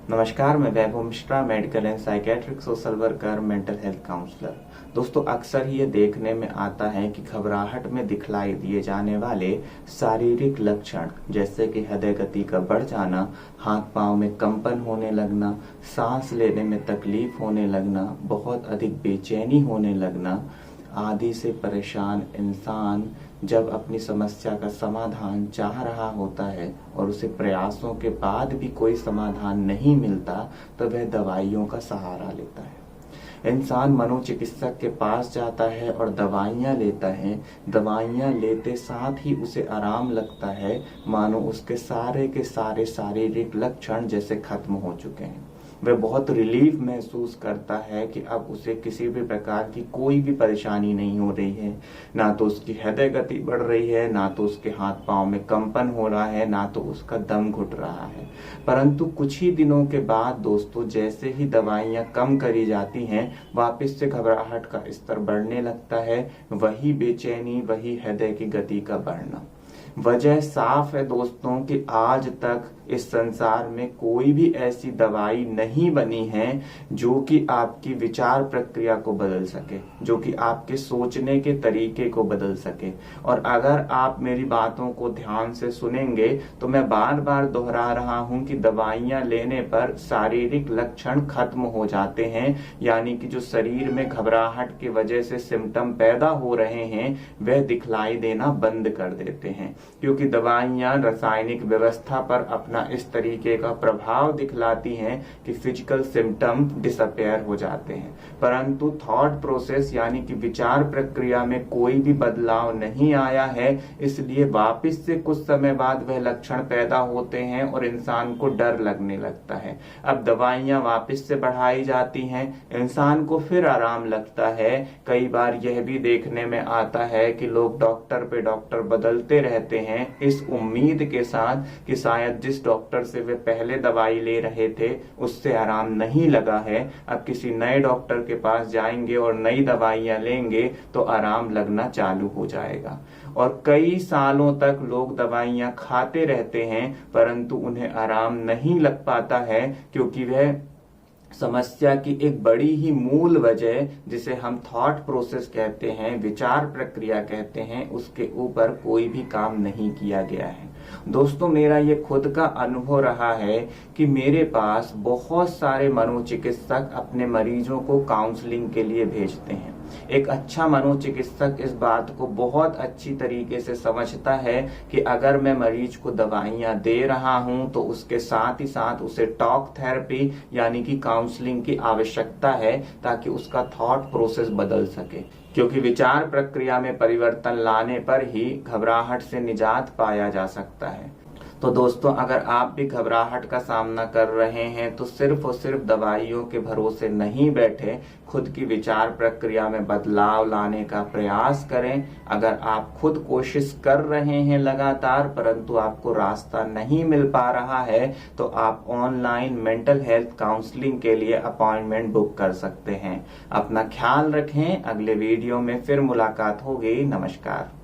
नमस्कार, मैं Vaibhav Mishra, medical and psychiatric social worker, mental health counsellor. दोस्तों, अक्सर ये देखने में आता है कि घबराहट में दिखलाई दिए जाने वाले शारीरिक लक्षण जैसे कि हृदय गति का बढ़ जाना, हाथ पांव में कंपन होने लगना, सांस लेने में तकलीफ होने लगना, बहुत अधिक बेचैनी होने लगना आदि से परेशान इंसान जब अपनी समस्या का समाधान चाह रहा होता है और उसे प्रयासों के बाद भी कोई समाधान नहीं मिलता तो वह दवाइयों का सहारा लेता है। इंसान मनोचिकित्सक के पास जाता है और दवाइयाँ लेता है। दवाइयाँ लेते साथ ही उसे आराम लगता है, मानो उसके सारे के सारे शारीरिक लक्षण जैसे खत्म हो चुके हैं। वह बहुत रिलीफ महसूस करता है कि अब उसे किसी भी प्रकार की कोई भी परेशानी नहीं हो रही है। ना तो उसकी हृदय गति बढ़ रही है, ना तो उसके हाथ पांव में कंपन हो रहा है, ना तो उसका दम घुट रहा है। परंतु कुछ ही दिनों के बाद दोस्तों, जैसे ही दवाइयां कम करी जाती हैं, वापस से घबराहट का स्तर बढ़ने लगता है। वही बेचैनी, वही हृदय की गति का बढ़ना। वजह साफ है दोस्तों कि आज तक इस संसार में कोई भी ऐसी दवाई नहीं बनी है जो कि आपकी विचार प्रक्रिया को बदल सके, जो कि आपके सोचने के तरीके को बदल सके। और अगर आप मेरी बातों को ध्यान से सुनेंगे तो मैं बार बार दोहरा रहा हूं कि दवाइयां लेने पर शारीरिक लक्षण खत्म हो जाते हैं, यानी कि जो शरीर में घबराहट की वजह से सिम्टम पैदा हो रहे हैं वह दिखलाई देना बंद कर देते हैं, क्योंकि दवाइयां रासायनिक व्यवस्था पर अपना इस तरीके का प्रभाव दिखलाती हैं कि फिजिकल सिम्टम डिसअपेयर हो जाते हैं। परंतु थॉट प्रोसेस यानी कि विचार प्रक्रिया में कोई भी बदलाव नहीं आया है, इसलिए वापस से कुछ समय बाद वह लक्षण पैदा होते हैं और इंसान को डर लगने लगता है। अब दवाइयां वापस से बढ़ाई जाती हैं, इंसान को फिर आराम लगता है। कई बार यह भी देखने में आता है कि लोग डॉक्टर पे डॉक्टर बदलते रहते हैं इस उम्मीद के साथ कि शायद जिस डॉक्टर से वे पहले दवाई ले रहे थे उससे आराम नहीं लगा है, अब किसी नए डॉक्टर के पास जाएंगे और नई दवाइयां लेंगे तो आराम लगना चालू हो जाएगा। और कई सालों तक लोग दवाइयां खाते रहते हैं परंतु उन्हें आराम नहीं लग पाता है, क्योंकि वह समस्या की एक बड़ी ही मूल वजह, जिसे हम थॉट प्रोसेस कहते हैं, विचार प्रक्रिया कहते हैं, उसके ऊपर कोई भी काम नहीं किया गया है। दोस्तों, मेरा ये खुद का अनुभव रहा है कि मेरे पास बहुत सारे मनोचिकित्सक अपने मरीजों को काउंसलिंग के लिए भेजते हैं। एक अच्छा मनोचिकित्सक इस बात को बहुत अच्छी तरीके से समझता है कि अगर मैं मरीज को दवाइयां दे रहा हूं तो उसके साथ ही साथ उसे टॉक थेरेपी यानी कि काउंसलिंग की आवश्यकता है, ताकि उसका थॉट प्रोसेस बदल सके, क्योंकि विचार प्रक्रिया में परिवर्तन लाने पर ही घबराहट से निजात पाया जा सकता है। तो दोस्तों, अगर आप भी घबराहट का सामना कर रहे हैं तो सिर्फ और सिर्फ दवाइयों के भरोसे नहीं बैठे, खुद की विचार प्रक्रिया में बदलाव लाने का प्रयास करें। अगर आप खुद कोशिश कर रहे हैं लगातार परंतु आपको रास्ता नहीं मिल पा रहा है तो आप ऑनलाइन मेंटल हेल्थ काउंसलिंग के लिए अपॉइंटमेंट बुक कर सकते हैं। अपना ख्याल रखें। अगले वीडियो में फिर मुलाकात होगी। नमस्कार।